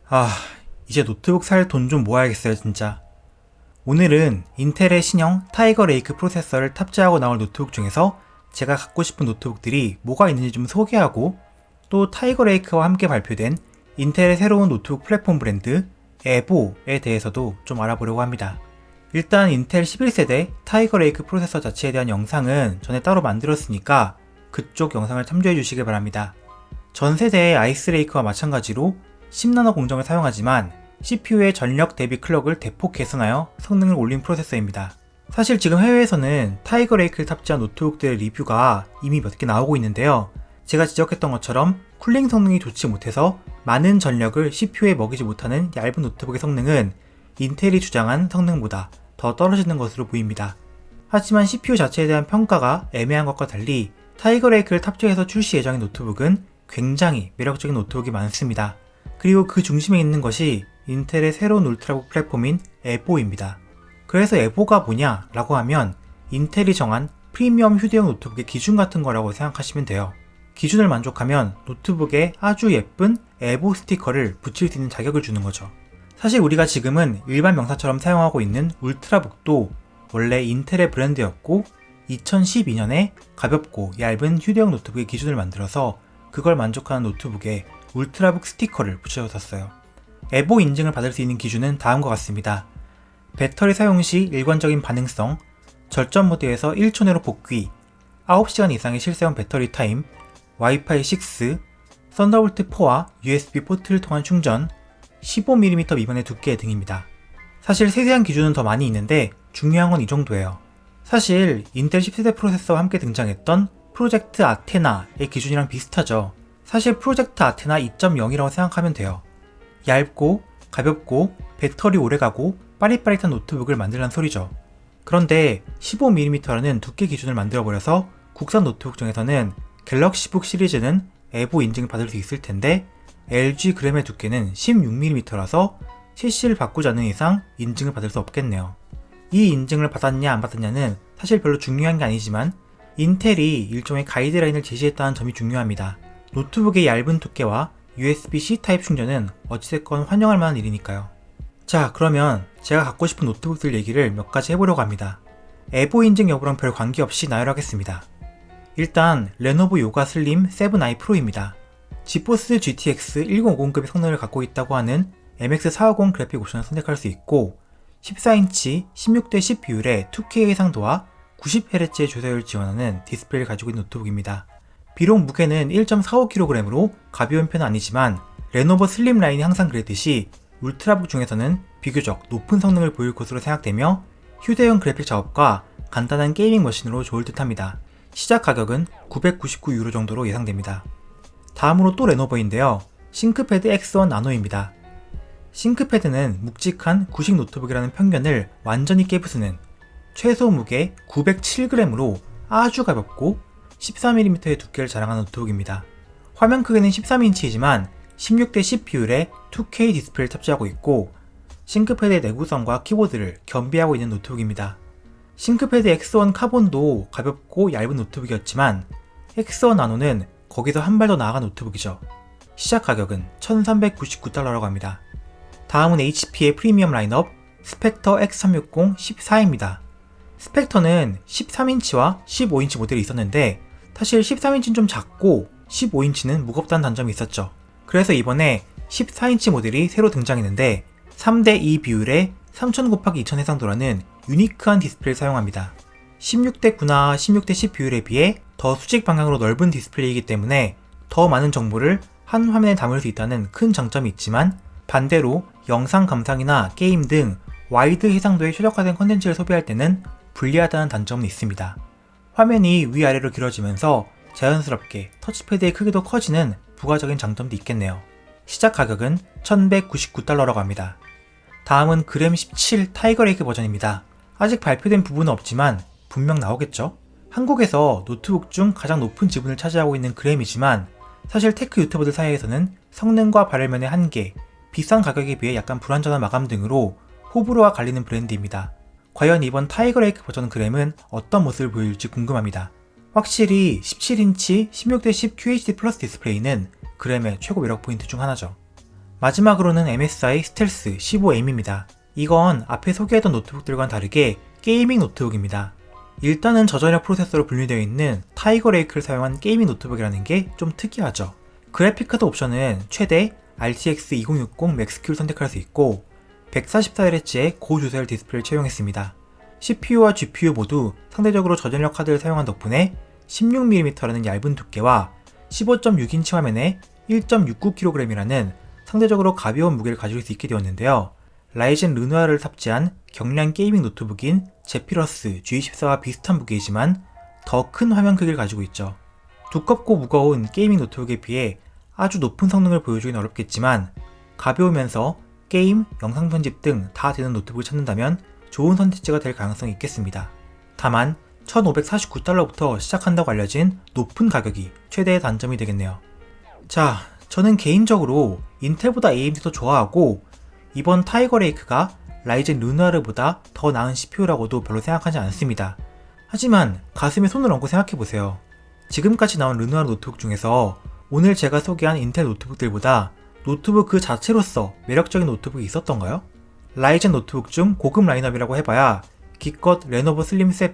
아, 이제 노트북 살 돈 좀 모아야겠어요, 진짜. 오늘은 인텔의 신형 타이거 레이크 프로세서를 탑재하고 나올 노트북 중에서 제가 갖고 싶은 노트북들이 뭐가 있는지 좀 소개하고, 또 타이거 레이크와 함께 발표된 인텔의 새로운 노트북 플랫폼 브랜드 에보에 대해서도 좀 알아보려고 합니다. 일단 인텔 11세대 타이거 레이크 프로세서 자체에 대한 영상은 전에 따로 만들었으니까 그쪽 영상을 참조해 주시길 바랍니다. 전 세대의 아이스 레이크와 마찬가지로 10나노 공정을 사용하지만 CPU의 전력 대비 클럭을 대폭 개선하여 성능을 올린 프로세서입니다. 사실 지금 해외에서는 타이거 레이크를 탑재한 노트북들의 리뷰가 이미 몇 개 나오고 있는데요. 제가 지적했던 것처럼 쿨링 성능이 좋지 못해서 많은 전력을 CPU에 먹이지 못하는 얇은 노트북의 성능은 인텔이 주장한 성능보다 더 떨어지는 것으로 보입니다. 하지만 CPU 자체에 대한 평가가 애매한 것과 달리 타이거 레이크를 탑재해서 출시 예정인 노트북은 굉장히 매력적인 노트북이 많습니다. 그리고 그 중심에 있는 것이 인텔의 새로운 울트라북 플랫폼인 에보입니다. 그래서 에보가 뭐냐 라고 하면 인텔이 정한 프리미엄 휴대용 노트북의 기준 같은 거라고 생각하시면 돼요. 기준을 만족하면 노트북에 아주 예쁜 에보 스티커를 붙일 수 있는 자격을 주는 거죠. 사실 우리가 지금은 일반 명사처럼 사용하고 있는 울트라북도 원래 인텔의 브랜드였고 2012년에 가볍고 얇은 휴대용 노트북의 기준을 만들어서 그걸 만족하는 노트북에 울트라북 스티커를 붙여줬었어요. 에보 인증을 받을 수 있는 기준은 다음과 같습니다. 배터리 사용 시 일관적인 반응성, 절전 모드에서 1초 내로 복귀, 9시간 이상의 실사용 배터리 타임, 와이파이 6, 썬더볼트 4와 USB 포트를 통한 충전, 15mm 미만의 두께 등입니다. 사실 세세한 기준은 더 많이 있는데 중요한 건 이 정도예요. 사실 인텔 10세대 프로세서와 함께 등장했던 프로젝트 아테나의 기준이랑 비슷하죠. 사실 프로젝트 아테나 2.0이라고 생각하면 돼요. 얇고 가볍고 배터리 오래가고 빠릿빠릿한 노트북을 만들란 소리죠. 그런데 15mm라는 두께 기준을 만들어버려서 국산 노트북 중에서는 갤럭시북 시리즈는 에보 인증을 받을 수 있을 텐데 LG 그램의 두께는 16mm라서 CC를 바꾸지 않는 이상 인증을 받을 수 없겠네요. 이 인증을 받았냐 안 받았냐는 사실 별로 중요한 게 아니지만 인텔이 일종의 가이드라인을 제시했다는 점이 중요합니다. 노트북의 얇은 두께와 USB-C 타입 충전은 어찌됐건 환영할 만한 일이니까요. 자, 그러면 제가 갖고 싶은 노트북들 얘기를 몇 가지 해보려고 합니다. 에보 인증 여부랑 별 관계없이 나열하겠습니다. 일단 레노버 요가 슬림 7i 프로입니다. 지포스 GTX 1050급의 성능을 갖고 있다고 하는 MX450 그래픽 옵션을 선택할 수 있고 14인치 16:10 비율의 2K 해상도와 90Hz의 조사율을 지원하는 디스플레이를 가지고 있는 노트북입니다. 비록 무게는 1.45kg으로 가벼운 편은 아니지만 레노버 슬림 라인이 항상 그랬듯이 울트라북 중에서는 비교적 높은 성능을 보일 것으로 생각되며 휴대용 그래픽 작업과 간단한 게이밍 머신으로 좋을 듯합니다. 시작 가격은 999유로 정도로 예상됩니다. 다음으로 또 레노버인데요. 싱크패드 X1 나노입니다. 싱크패드는 묵직한 구식 노트북이라는 편견을 완전히 깨부수는 최소 무게 907g으로 아주 가볍고 14mm의 두께를 자랑하는 노트북입니다. 화면 크기는 13인치이지만 16:10 비율의 2K 디스플레이를 탑재하고 있고 싱크패드의 내구성과 키보드를 겸비하고 있는 노트북입니다. 싱크패드 X1 카본도 가볍고 얇은 노트북이었지만 X1 나노는 거기서 한 발 더 나아간 노트북이죠. 시작 가격은 1399달러라고 합니다. 다음은 HP의 프리미엄 라인업 스펙터 X360 14입니다. 스펙터는 13인치와 15인치 모델이 있었는데 사실 13인치는 좀 작고 15인치는 무겁다는 단점이 있었죠. 그래서 이번에 14인치 모델이 새로 등장했는데 3:2 비율의 3000x2000 해상도라는 유니크한 디스플레이를 사용합니다. 16:9나 16:10 비율에 비해 더 수직 방향으로 넓은 디스플레이이기 때문에 더 많은 정보를 한 화면에 담을 수 있다는 큰 장점이 있지만 반대로 영상 감상이나 게임 등 와이드 해상도에 최적화된 콘텐츠를 소비할 때는 불리하다는 단점은 있습니다. 화면이 위아래로 길어지면서 자연스럽게 터치패드의 크기도 커지는 부가적인 장점도 있겠네요. 시작 가격은 1199달러라고 합니다. 다음은 그램 17 타이거 레이크 버전입니다. 아직 발표된 부분은 없지만 분명 나오겠죠? 한국에서 노트북 중 가장 높은 지분을 차지하고 있는 그램이지만 사실 테크 유튜버들 사이에서는 성능과 발열면의 한계, 비싼 가격에 비해 약간 불완전한 마감 등으로 호불호가 갈리는 브랜드입니다. 과연 이번 타이거 레이크 버전 그램은 어떤 모습을 보일지 궁금합니다. 확실히 17인치 16:10 QHD 플러스 디스플레이는 그램의 최고 매력 포인트 중 하나죠. 마지막으로는 MSI 스텔스 15M입니다. 이건 앞에 소개했던 노트북들과는 다르게 게이밍 노트북입니다. 일단은 저전력 프로세서로 분류되어 있는 타이거 레이크를 사용한 게이밍 노트북이라는 게 좀 특이하죠. 그래픽카드 옵션은 최대 RTX 2060 맥스Q를 선택할 수 있고 144Hz의 고주사율 디스플레이를 채용했습니다. CPU와 GPU 모두 상대적으로 저전력 카드를 사용한 덕분에 16mm라는 얇은 두께와 15.6인치 화면에 1.69kg이라는 상대적으로 가벼운 무게를 가질 수 있게 되었는데요. 라이젠 르누아를 탑재한 경량 게이밍 노트북인 제피러스 G24와 비슷한 무게이지만 더 큰 화면 크기를 가지고 있죠. 두껍고 무거운 게이밍 노트북에 비해 아주 높은 성능을 보여주긴 어렵겠지만 가벼우면서 게임, 영상 편집 등 다 되는 노트북을 찾는다면 좋은 선택지가 될 가능성이 있겠습니다. 다만 1,549달러부터 시작한다고 알려진 높은 가격이 최대의 단점이 되겠네요. 자, 저는 개인적으로 인텔보다 AMD도 좋아하고 이번 타이거 레이크가 라이젠 르누아르보다 더 나은 CPU라고도 별로 생각하지 않습니다. 하지만 가슴에 손을 얹고 생각해보세요. 지금까지 나온 르누아르 노트북 중에서 오늘 제가 소개한 인텔 노트북들보다 노트북 그 자체로서 매력적인 노트북이 있었던가요? 라이젠 노트북 중 고급 라인업이라고 해봐야 기껏 레노버 슬림 7,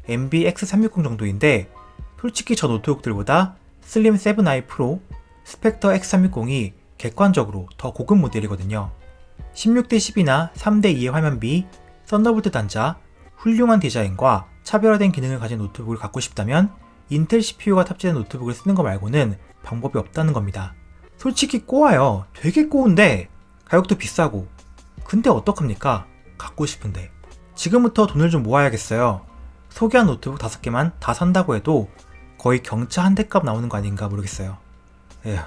MB X360 정도인데 솔직히 저 노트북들보다 슬림 7i 프로, 스펙터 X360이 객관적으로 더 고급 모델이거든요. 16:10이나 3:2의 화면비, 썬더볼트 단자, 훌륭한 디자인과 차별화된 기능을 가진 노트북을 갖고 싶다면 인텔 CPU가 탑재된 노트북을 쓰는 거 말고는 방법이 없다는 겁니다. 솔직히 꼬아요. 되게 꼬운데 가격도 비싸고. 근데 어떡합니까? 갖고 싶은데. 지금부터 돈을 좀 모아야겠어요. 소개한 노트북 5개만 다 산다고 해도 거의 경차 한 대값 나오는 거 아닌가 모르겠어요. 에휴.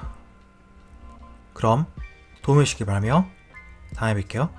그럼 도움을 주시길 바라며 다음에 뵐게요.